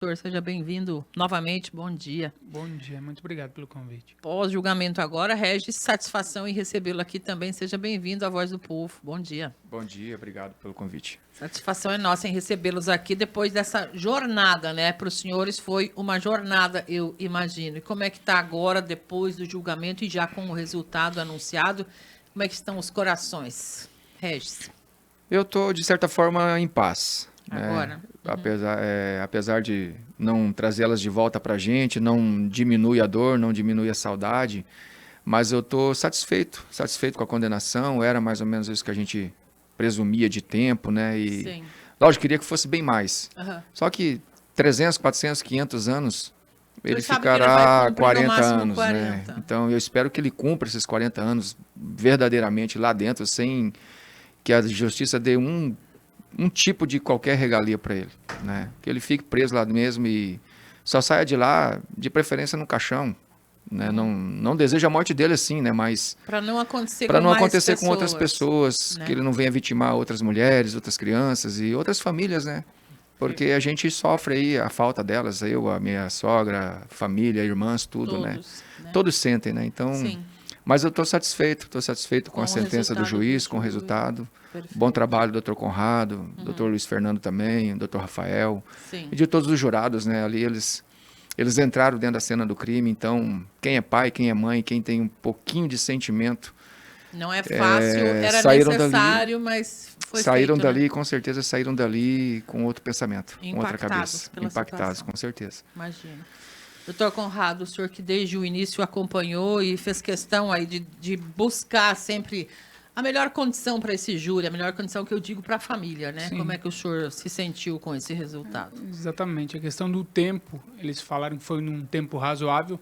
Doutor, seja bem-vindo novamente. Bom dia. Bom dia, muito obrigado pelo convite. Pós-julgamento agora, Regis, satisfação em recebê-lo aqui também. Seja bem-vindo à Voz do Povo. Bom dia. Bom dia, obrigado pelo convite. Satisfação é nossa em recebê-los aqui depois dessa jornada, né? Para os senhores foi uma jornada, eu imagino. E como é que está agora, depois do julgamento e já com o resultado anunciado? Como é que estão os corações? Regis. Eu estou, de certa forma, em paz. Agora. Né? Apesar de não trazê-las de volta para a gente, não diminui a dor, não diminui a saudade, mas eu estou satisfeito com a condenação. Era mais ou menos isso que a gente presumia de tempo, né? E, Sim. lógico, queria que fosse bem mais. Uhum. Só que 300, 400, 500 anos, ele sabe que ele ficará vai cumprir no 40 máximo anos, 40. né? Então eu espero que ele cumpra esses 40 anos verdadeiramente lá dentro, sem que a justiça dê um tipo de qualquer regalia para ele, né? Que ele fique preso lá mesmo e só saia de lá, de preferência no caixão, né? Não desejo a morte dele assim, né? Mas para não acontecer com outras pessoas, né? Que ele não venha vitimar outras mulheres, outras crianças e outras famílias, né? Porque a gente sofre aí a falta delas, eu, a minha sogra, família, irmãs, tudo, Todos, né? né? Todos sentem, né? Então, Sim. mas eu estou satisfeito com a o sentença do resultado juiz, do com o juiz. resultado. Perfeito. Bom trabalho, doutor Conrado, doutor Luiz Fernando também, doutor Rafael, Sim. e de todos os jurados, né? Ali eles entraram dentro da cena do crime, então quem é pai, quem é mãe, quem tem um pouquinho de sentimento, não é fácil, era saíram necessário, dali, mas foi saíram feito, dali, né? com certeza saíram dali com outro pensamento, com outra cabeça, pela impactados, situação. com certeza. Imagina. Doutor Conrado, o senhor que desde o início acompanhou e fez questão aí de buscar sempre a melhor condição para esse júri, a melhor condição que eu digo para a família, né? Sim. Como é que o senhor se sentiu com esse resultado? Exatamente, a questão do tempo, eles falaram que foi num tempo razoável.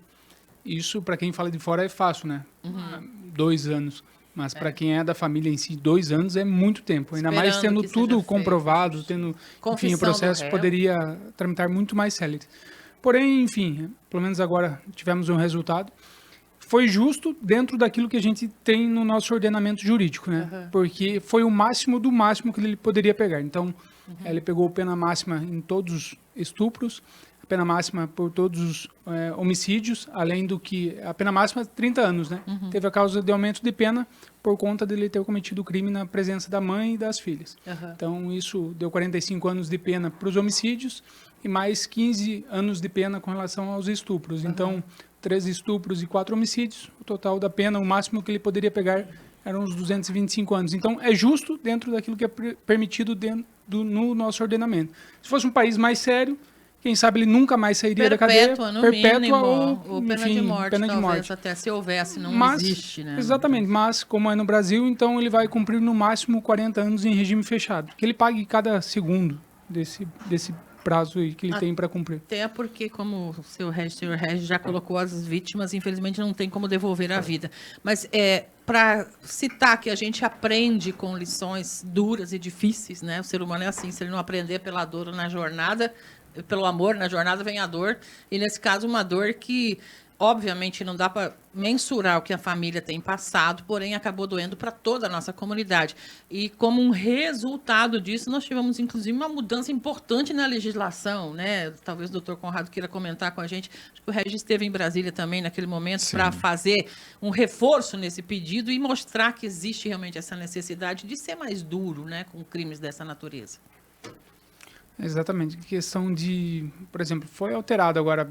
Isso, para quem fala de fora, é fácil, né? 2 anos. Mas para quem é da família em si, 2 anos é muito tempo. Ainda mais Esperando tendo que tudo seja comprovado, feito. tendo, enfim, Confissão o processo do réu. poderia tramitar muito mais célere. Porém, enfim, pelo menos agora tivemos um resultado. Foi justo dentro daquilo que a gente tem no nosso ordenamento jurídico, né? Porque foi o máximo do máximo que ele poderia pegar. Então, ele pegou pena máxima em todos os estupros, a pena máxima por todos os homicídios, além do que a pena máxima 30 anos, né? Teve a causa de aumento de pena por conta dele ter cometido o crime na presença da mãe e das filhas. Então, isso deu 45 anos de pena para os homicídios e mais 15 anos de pena com relação aos estupros. Então, 3 estupros e 4 homicídios, o total da pena, o máximo que ele poderia pegar eram uns 225 anos. Então, é justo dentro daquilo que é permitido no nosso ordenamento. Se fosse um país mais sério, quem sabe ele nunca mais sairia da cadeia. Perpétua ou pena enfim, de morte, pena de talvez, morte. até se houvesse, não Mas, existe, né? Exatamente, mas como é no Brasil, então ele vai cumprir no máximo 40 anos em regime fechado. Que ele pague cada segundo desse prazo aí que ele tem para cumprir. Até porque, como o senhor Regis já colocou, as vítimas, infelizmente, não tem como devolver a vida. Mas para citar que a gente aprende com lições duras e difíceis, né? O ser humano é assim, se ele não aprender pela dor na jornada, pelo amor, na jornada vem a dor. E, nesse caso, uma dor que, obviamente, não dá para mensurar o que a família tem passado, porém acabou doendo para toda a nossa comunidade. E como um resultado disso, nós tivemos, inclusive, uma mudança importante na legislação, né? Talvez o doutor Conrado queira comentar com a gente. Acho que o Regis esteve em Brasília também, naquele momento, para fazer um reforço nesse pedido e mostrar que existe realmente essa necessidade de ser mais duro, né, com crimes dessa natureza. Exatamente. Questão de, por exemplo, foi alterado agora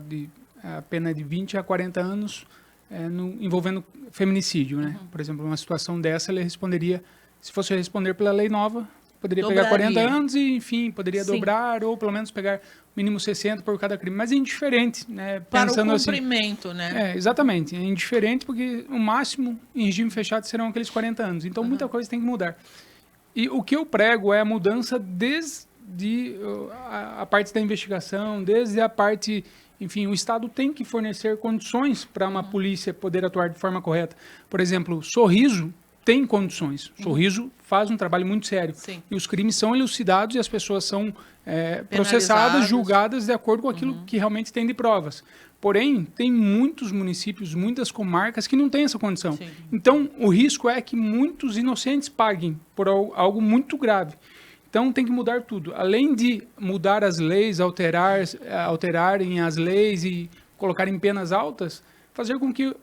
a pena de 20 a 40 anos envolvendo feminicídio, né? Por exemplo, uma situação dessa, ele responderia, se fosse responder pela lei nova, poderia pegar 40 anos e, enfim, poderia dobrar ou pelo menos pegar mínimo 60 por cada crime. Mas é indiferente, né? Para pensando o cumprimento, assim, né? Exatamente. É indiferente porque o máximo em regime fechado serão aqueles 40 anos. Então, muita coisa tem que mudar. E o que eu prego é a mudança desde a parte da investigação, desde a parte... Enfim, o Estado tem que fornecer condições para uma polícia poder atuar de forma correta. Por exemplo, Sorriso tem condições. Sorriso faz um trabalho muito sério. Sim. E os crimes são elucidados e as pessoas são processadas, julgadas de acordo com aquilo que realmente tem de provas. Porém, tem muitos municípios, muitas comarcas que não têm essa condição. Sim. Então, o risco é que muitos inocentes paguem por algo muito grave. Então tem que mudar tudo. Além de mudar as leis, alterarem as leis e colocarem penas altas, fazer com que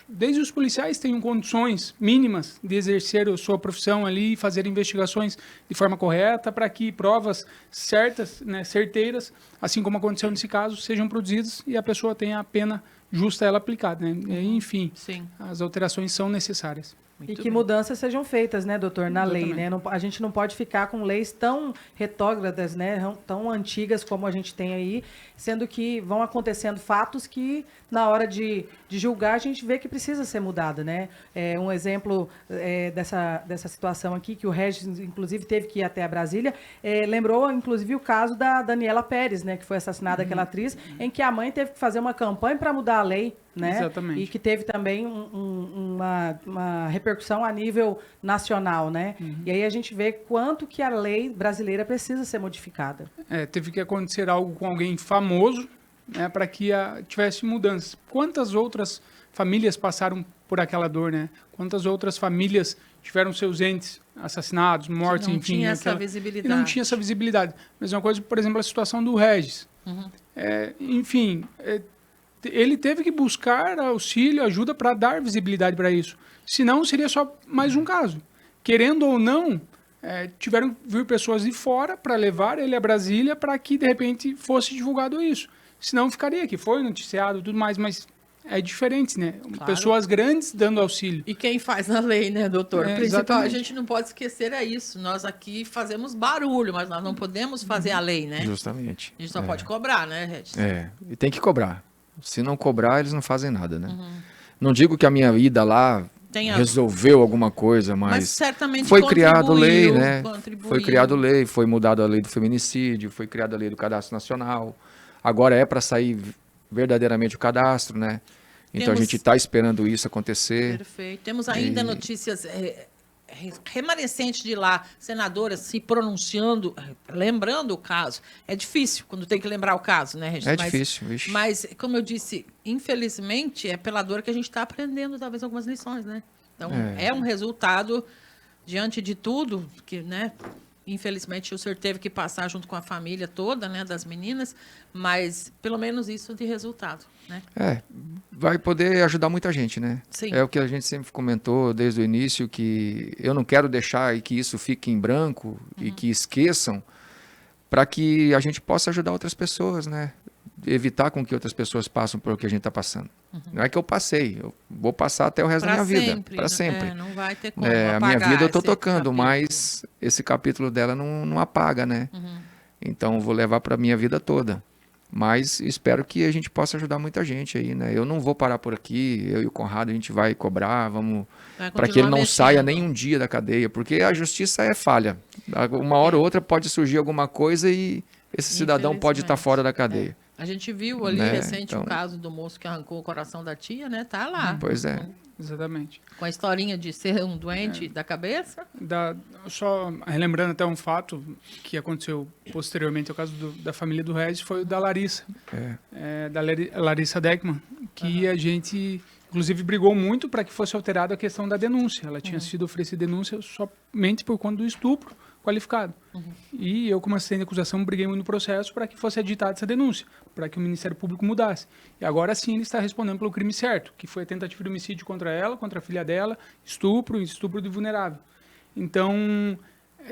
desde os policiais tenham condições mínimas de exercer a sua profissão ali e fazer investigações de forma correta para que provas certas, né, certeiras, assim como aconteceu nesse caso, sejam produzidas e a pessoa tenha a pena justa a ela aplicada. Né? Enfim, Sim. as alterações são necessárias. E que mudanças sejam feitas, né, doutor, na lei, né? A gente não pode ficar com leis tão retrógradas, né, tão antigas como a gente tem aí, sendo que vão acontecendo fatos que, na hora de julgar, a gente vê que precisa ser mudada, né? Um exemplo dessa situação aqui, que o Regis, inclusive, teve que ir até a Brasília, lembrou, inclusive, o caso da Daniela Pérez, né, que foi assassinada, aquela atriz, em que a mãe teve que fazer uma campanha para mudar a lei, né? Exatamente. E que teve também uma repercussão a nível nacional, né? E aí a gente vê quanto que a lei brasileira precisa ser modificada. Teve que acontecer algo com alguém famoso, né, para que tivesse mudanças. Quantas outras famílias passaram por aquela dor, né? Quantas outras famílias tiveram seus entes assassinados, mortos, enfim. Não tinha essa visibilidade. E não tinha essa visibilidade. Mesma coisa, por exemplo, a situação do Regis. Enfim, ele teve que buscar auxílio, ajuda para dar visibilidade para isso. Senão, seria só mais um caso. Querendo ou não, tiveram que vir pessoas de fora para levar ele a Brasília para que, de repente, fosse divulgado isso. Senão, ficaria aqui. Foi noticiado e tudo mais, mas é diferente, né? Claro. Pessoas grandes dando auxílio. E quem faz na lei, né, doutor? Principal, a Exatamente. gente não pode esquecer isso. Nós aqui fazemos barulho, mas nós não podemos fazer a lei, né? Justamente. A gente só pode cobrar, né, Regis? E tem que cobrar. Se não cobrar, eles não fazem nada, né? Não digo que a minha ida lá resolveu alguma coisa, mas certamente foi criado lei, né? Contribuiu. Foi criado lei, foi mudado a lei do feminicídio, foi criada a lei do cadastro nacional. Agora é para sair verdadeiramente o cadastro, né? Então a gente está esperando isso acontecer. Perfeito. Temos ainda notícias remanescentes de lá, senadoras se pronunciando, lembrando o caso. É difícil quando tem que lembrar o caso, né, Regis? Difícil, vixe. Mas, como eu disse, infelizmente, é pela dor que a gente está aprendendo, talvez, algumas lições, né? Então, é um resultado, diante de tudo, que, né, infelizmente, o senhor teve que passar junto com a família toda, né, das meninas, mas, pelo menos, isso de resultado, né? Vai poder ajudar muita gente, né? Sim. É o que a gente sempre comentou desde o início, que eu não quero deixar que isso fique em branco e que esqueçam, para que a gente possa ajudar outras pessoas, né? Evitar com que outras pessoas passem por o que a gente está passando. Não é que eu passei, eu vou passar até o resto da minha vida, para sempre. Não vai ter como A minha vida eu estou esse tocando, capítulo. mas esse capítulo dela não apaga, né? Então eu vou levar para a minha vida toda. Mas espero que a gente possa ajudar muita gente aí, né? Eu não vou parar por aqui, eu e o Conrado a gente vai cobrar, para que ele não saia nem um dia da cadeia, porque a justiça é falha. Uma hora ou outra pode surgir alguma coisa e esse cidadão pode estar fora da cadeia. A gente viu ali recente o caso do moço que arrancou o coração da tia, né? Tá lá. Pois é. Exatamente. Com a historinha de ser um doente da cabeça. Só relembrando até um fato que aconteceu posteriormente ao caso da família do Regis, foi o da Larissa. Da Larissa Deckman, que a gente, inclusive, brigou muito para que fosse alterada a questão da denúncia. Ela tinha sido oferecida denúncia somente por conta do estupro qualificado. E eu, como assistente de acusação, briguei muito no processo para que fosse editada essa denúncia, para que o Ministério Público mudasse. E agora sim ele está respondendo pelo crime certo, que foi a tentativa de homicídio contra ela, contra a filha dela, estupro de vulnerável. Então,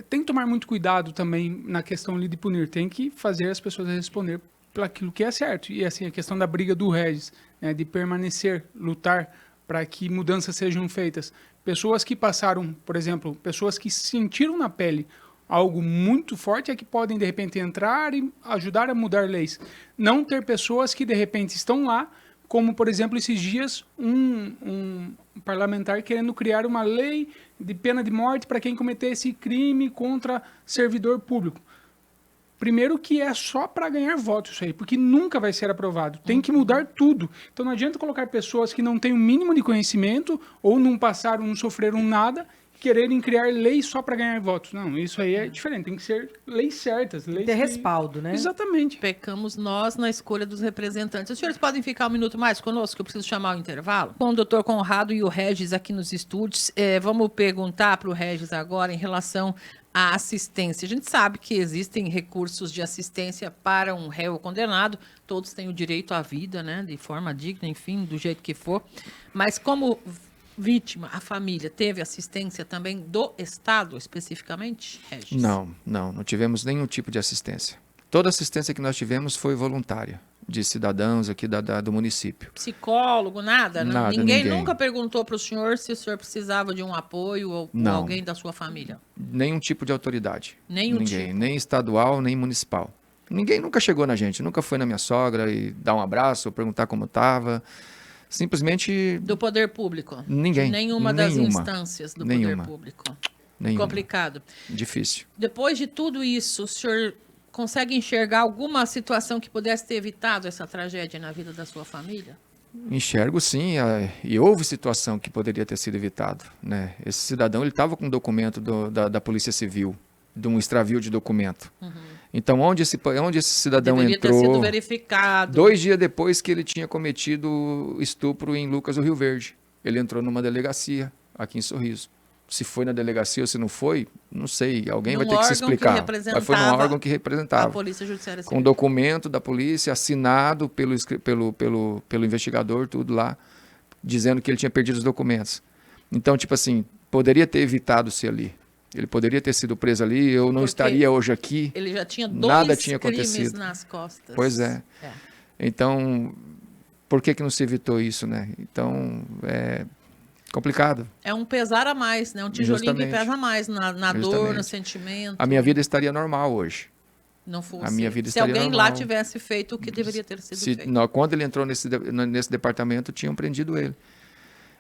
tem que tomar muito cuidado também na questão ali de punir. Tem que fazer as pessoas responder pelo aquilo que é certo. E assim, a questão da briga do Regis, né, de permanecer, lutar para que mudanças sejam feitas. Pessoas que passaram, por exemplo, pessoas que sentiram na pele algo muito forte é que podem, de repente, entrar e ajudar a mudar leis. Não ter pessoas que, de repente, estão lá, como, por exemplo, esses dias, um parlamentar querendo criar uma lei de pena de morte para quem cometesse crime contra servidor público. Primeiro que é só para ganhar votos isso aí, porque nunca vai ser aprovado. Tem que mudar tudo. Então não adianta colocar pessoas que não têm o mínimo de conhecimento ou não passaram, não sofreram nada, quererem criar leis só para ganhar votos. Não, isso aí é diferente. Tem que ser leis certas. Leis ter respaldo, né? Exatamente. Pecamos nós na escolha dos representantes. Os senhores podem ficar um minuto mais conosco, que eu preciso chamar o intervalo? Com o doutor Conrado e o Regis aqui nos estúdios. Vamos perguntar para o Regis agora em relação a assistência. A gente sabe que existem recursos de assistência para um réu condenado, todos têm o direito à vida, né, de forma digna, enfim, do jeito que for, mas como vítima, a família teve assistência também do Estado, especificamente, Regis? Não tivemos nenhum tipo de assistência. Toda assistência que nós tivemos foi voluntária, de cidadãos aqui do município. Psicólogo, nada? Nada, ninguém ninguém. nunca perguntou para o senhor se o senhor precisava de um apoio ou Não. alguém da sua família? Nenhum tipo de autoridade. Nenhum Ninguém, tipo. nem estadual, nem municipal. Ninguém nunca chegou na gente, nunca foi na minha sogra e dar um abraço, ou perguntar como estava. Simplesmente Do poder público? ninguém. Nenhuma das instâncias do poder público? Nenhuma. Complicado. Difícil. Depois de tudo isso, o senhor consegue enxergar alguma situação que pudesse ter evitado essa tragédia na vida da sua família? Enxergo sim, e houve situação que poderia ter sido evitado, né? Esse cidadão ele estava com um documento da Polícia Civil, de um extravio de documento. Então, onde esse cidadão Deveria ter entrou, sido verificado. 2 dias depois que ele tinha cometido estupro em Lucas do Rio Verde, ele entrou numa delegacia aqui em Sorriso. Se foi na delegacia ou se não foi, não sei. Alguém vai ter que se explicar. Mas foi num órgão que A representava. Polícia Judiciária Com Civil. documento da polícia, assinado pelo investigador, tudo lá, dizendo que ele tinha perdido os documentos. Então, tipo assim, poderia ter evitado-se ali. Ele poderia ter sido preso ali, eu não Porque estaria hoje aqui. Ele já tinha Nada dois tinha crimes acontecido. nas costas. Pois é. Então, por que não se evitou isso, né? Então, é complicado. É um pesar a mais, né? Um tijolinho Justamente. que pesa mais na dor, Justamente. no sentimento. A minha vida estaria normal hoje. Não fosse. a minha vida Se estaria alguém lá normal. tivesse feito o que deveria ter sido feito. Quando ele entrou nesse departamento, tinham prendido ele.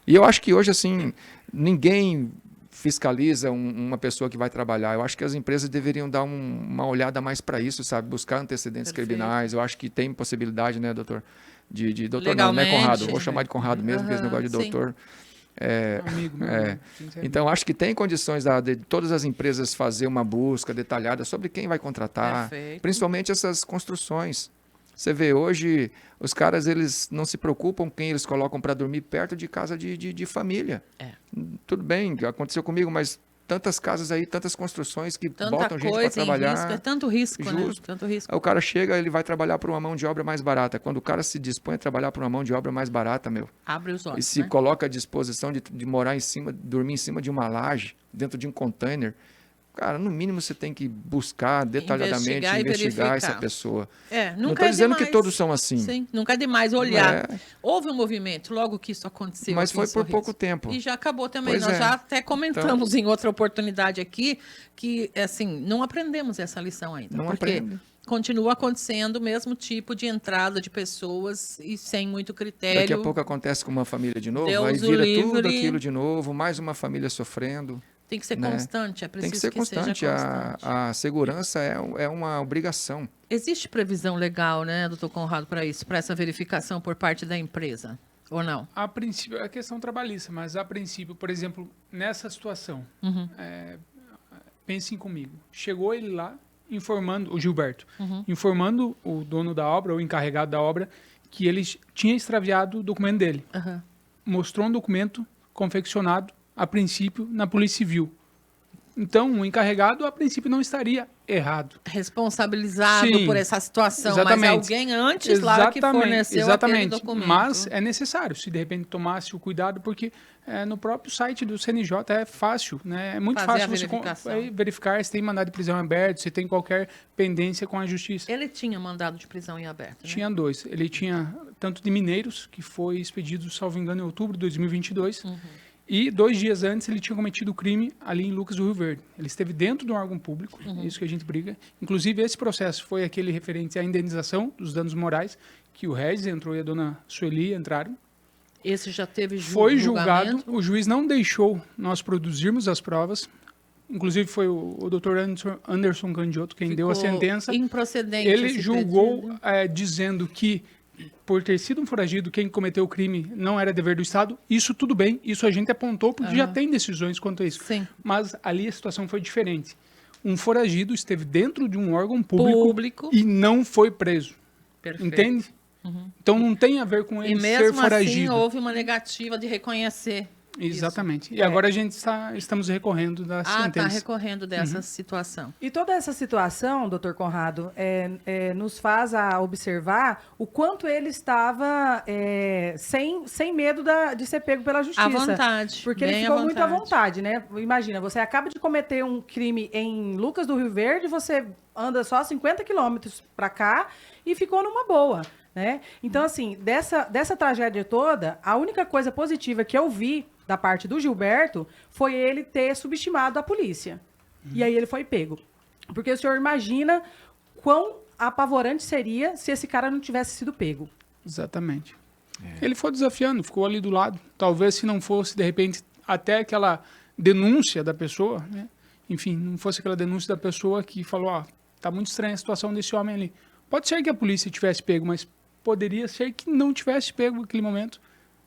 E eu acho que hoje, assim, ninguém fiscaliza uma pessoa que vai trabalhar. Eu acho que as empresas deveriam dar uma olhada mais para isso, sabe? Buscar antecedentes Perfeito. criminais. Eu acho que tem possibilidade, né, doutor? Doutor não, Legalmente. né, Conrado? Vou chamar de Conrado mesmo, porque esse negócio de sim. doutor. Amigo meu, né? Sinceramente. Então, acho que tem condições de todas as empresas fazer uma busca detalhada sobre quem vai contratar, Perfeito. principalmente essas construções. Você vê, hoje, os caras eles não se preocupam quem eles colocam para dormir perto de casa de família. Tudo bem, aconteceu comigo, mas tantas casas aí, tantas construções que Tanta botam gente para coisa em trabalhar. risco, é tanto risco, né? Justo. Tanto risco. Aí o cara chega, ele vai trabalhar por uma mão de obra mais barata. Quando o cara se dispõe a trabalhar por uma mão de obra mais barata, Abre os e olhos, se né? coloca à disposição de morar em cima, dormir em cima de uma laje, dentro de um container, cara, no mínimo você tem que buscar detalhadamente, Investigar e investigar essa verificar. pessoa. Nunca Não estou é dizendo demais. que todos são assim, Sim, nunca é demais olhar. É. Houve um movimento logo que isso aconteceu. mas aqui foi em por Sorriso. pouco tempo. E já acabou também. Pois Nós é. já até comentamos em outra oportunidade aqui que, assim, não aprendemos essa lição ainda. Não porque aprende. continua acontecendo o mesmo tipo de entrada de pessoas e sem muito critério. Daqui a pouco acontece com uma família de novo, Deus aí o vira tudo livre. aquilo de novo, mais uma família sofrendo. Tem que ser né? constante, é Tem preciso que ser constante. seja constante. A segurança é uma obrigação. Existe previsão legal, né, doutor Conrado, para isso, para essa verificação por parte da empresa? Ou não? A princípio, é questão trabalhista, mas a princípio, por exemplo, nessa situação, pensem comigo. Chegou ele lá, informando, o Gilberto, informando o dono da obra, o encarregado da obra, que ele tinha extraviado o documento dele. Mostrou um documento confeccionado, a princípio, na Polícia Civil. Então, o encarregado, a princípio, não estaria errado. Responsabilizado Sim, por essa situação, exatamente. mas alguém antes lá que forneceu aquele documento. Mas é necessário, se de repente tomasse o cuidado, porque no próprio site do CNJ é fácil, né? É muito Fazer fácil a você verificação. verificar se tem mandado de prisão aberto, se tem qualquer pendência com a justiça. Ele tinha mandado de prisão em aberto, né? Tinha 2. Ele tinha tanto de Mineiros, que foi expedido, salvo engano, em outubro de 2022, e 2 dias antes ele tinha cometido o crime ali em Lucas do Rio Verde. Ele esteve dentro de um órgão público, é isso que a gente briga. Inclusive, esse processo foi aquele referente à indenização dos danos morais, que o Regis entrou e a dona Sueli entraram. Esse já teve Foi julgado, julgamento. o juiz não deixou nós produzirmos as provas. Inclusive, foi o doutor Anderson Candioto quem deu a Ficou sentença. improcedente Ele esse julgou pedido. dizendo que, por ter sido um foragido, quem cometeu o crime não era dever do Estado. Isso tudo bem, isso a gente apontou, porque já tem decisões quanto a isso. Sim. Mas ali a situação foi diferente. Um foragido esteve dentro de um órgão público. E não foi preso. Perfeito. Entende? Então não tem a ver com E ele ser mesmo assim foragido. houve uma negativa de reconhecer Exatamente. E agora a gente estamos recorrendo da Está sentença. recorrendo dessa situação. E toda essa situação, doutor Conrado, nos faz a observar o quanto ele estava sem medo de ser pego pela justiça. À vontade. Porque ele bem ficou muito à vontade, né? Imagina, você acaba de cometer um crime em Lucas do Rio Verde, você anda só 50 quilômetros para cá e ficou numa boa, né? Então, assim, dessa tragédia toda, a única coisa positiva que eu vi da parte do Gilberto foi ele ter subestimado a polícia. E aí ele foi pego. Porque o senhor imagina quão apavorante seria se esse cara não tivesse sido pego. Exatamente. Ele foi desafiando, ficou ali do lado. Talvez se não fosse, de repente, até aquela denúncia da pessoa, né? Enfim, não fosse aquela denúncia da pessoa que falou, ó, tá muito estranha a situação desse homem ali. Pode ser que a polícia tivesse pego, mas poderia ser que não tivesse pego naquele momento.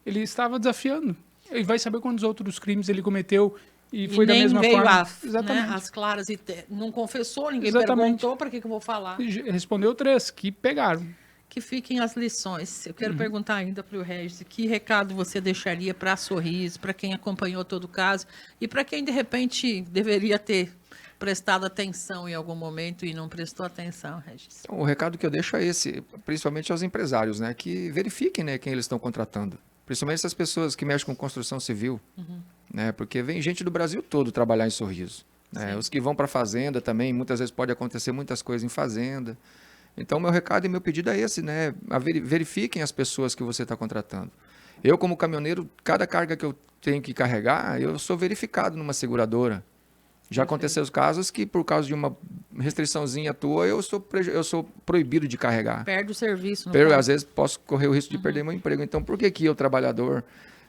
Ele estava desafiando. Ele vai saber quantos outros crimes ele cometeu e foi da mesma forma. Exatamente. As claras e não confessou, ninguém Exatamente. perguntou, para que eu vou falar? Respondeu 3 que pegaram. Que fiquem as lições. Eu quero perguntar ainda para o Regis, que recado você deixaria para a Sorriso, para quem acompanhou todo o caso e para quem, de repente, deveria ter prestado atenção em algum momento e não prestou atenção, Regis? Então, o recado que eu deixo é esse, principalmente aos empresários, né, que verifiquem, né, quem eles estão contratando. Principalmente essas pessoas que mexem com construção civil, né, porque vem gente do Brasil todo trabalhar em Sorriso. Né, os que vão para a fazenda também, muitas vezes pode acontecer muitas coisas em fazenda. Então, meu recado e meu pedido é esse, né, verifiquem as pessoas que você está contratando. Eu, como caminhoneiro, cada carga que eu tenho que carregar, eu sou verificado numa seguradora. Já aconteceu os casos que, por causa de uma restriçãozinha tua, eu sou proibido de carregar. Perde o serviço. Às vezes posso correr o risco de perder meu emprego. Então, por que eu, trabalhador,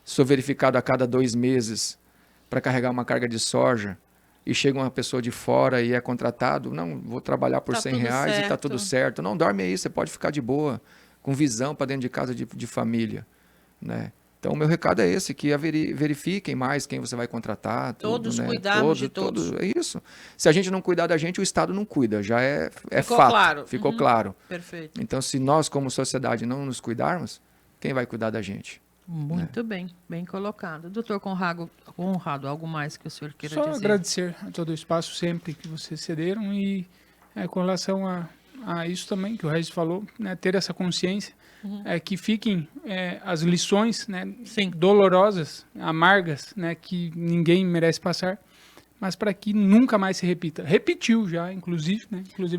sou verificado a cada 2 meses para carregar uma carga de soja e chega uma pessoa de fora e é contratado? Não, vou trabalhar por R$100 e está tudo certo. Não, dorme aí, você pode ficar de boa, com visão para dentro de casa de família, né? Então, o meu recado é esse, que verifiquem mais quem você vai contratar. Todos né? cuidarmos de todos. É isso. Se a gente não cuidar da gente, o Estado não cuida. Já é Ficou fato. Claro. Ficou claro. Perfeito. Então, se nós, como sociedade, não nos cuidarmos, quem vai cuidar da gente? Muito bem, bem colocado. Doutor Conrado, algo mais que o senhor queira dizer? Só agradecer a todo o espaço sempre que vocês cederam e com relação a isso também que o Regis falou, né, ter essa consciência, que fiquem as lições, né, dolorosas, amargas, né, que ninguém merece passar, mas para que nunca mais se repita. Repetiu já, inclusive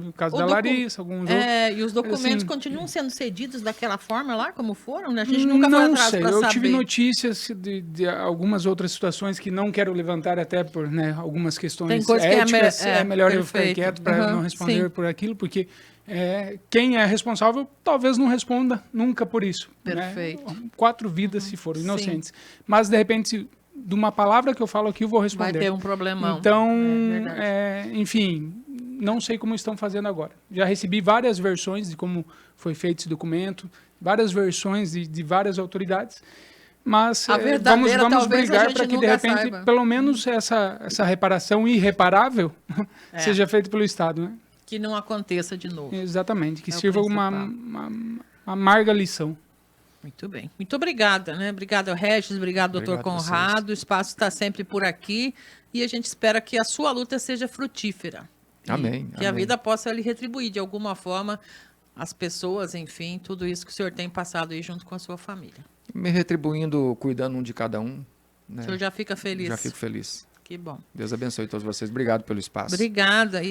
o caso da Larissa, alguns outros. E os documentos continuam sendo cedidos daquela forma lá, como foram? Né? A gente nunca foi atrás para saber. Eu tive notícias de algumas outras situações que não quero levantar até por algumas questões éticas. É melhor eu ficar quieto para não responder por aquilo, porque quem é responsável talvez não responda nunca por isso. Perfeito. Né? 4 vidas se foram inocentes. Mas, de repente, de uma palavra que eu falo aqui, eu vou responder. Vai ter um problemão. Então, enfim, não sei como estão fazendo agora. Já recebi várias versões de como foi feito esse documento, várias versões de várias autoridades, mas vamos brigar para que, de repente, saiba. Pelo menos essa reparação irreparável seja feita pelo Estado, né? Que não aconteça de novo. Exatamente, que sirva uma amarga lição. Muito bem. Muito obrigada, né? Obrigada, Regis. Obrigado, doutor Conrado. O espaço está sempre por aqui e a gente espera que a sua luta seja frutífera. Amém. Que a vida possa lhe retribuir de alguma forma as pessoas, enfim, tudo isso que o senhor tem passado aí junto com a sua família. Me retribuindo, cuidando um de cada um. Né? O senhor já fica feliz? Já fico feliz. Que bom. Deus abençoe todos vocês. Obrigado pelo espaço. Obrigada. E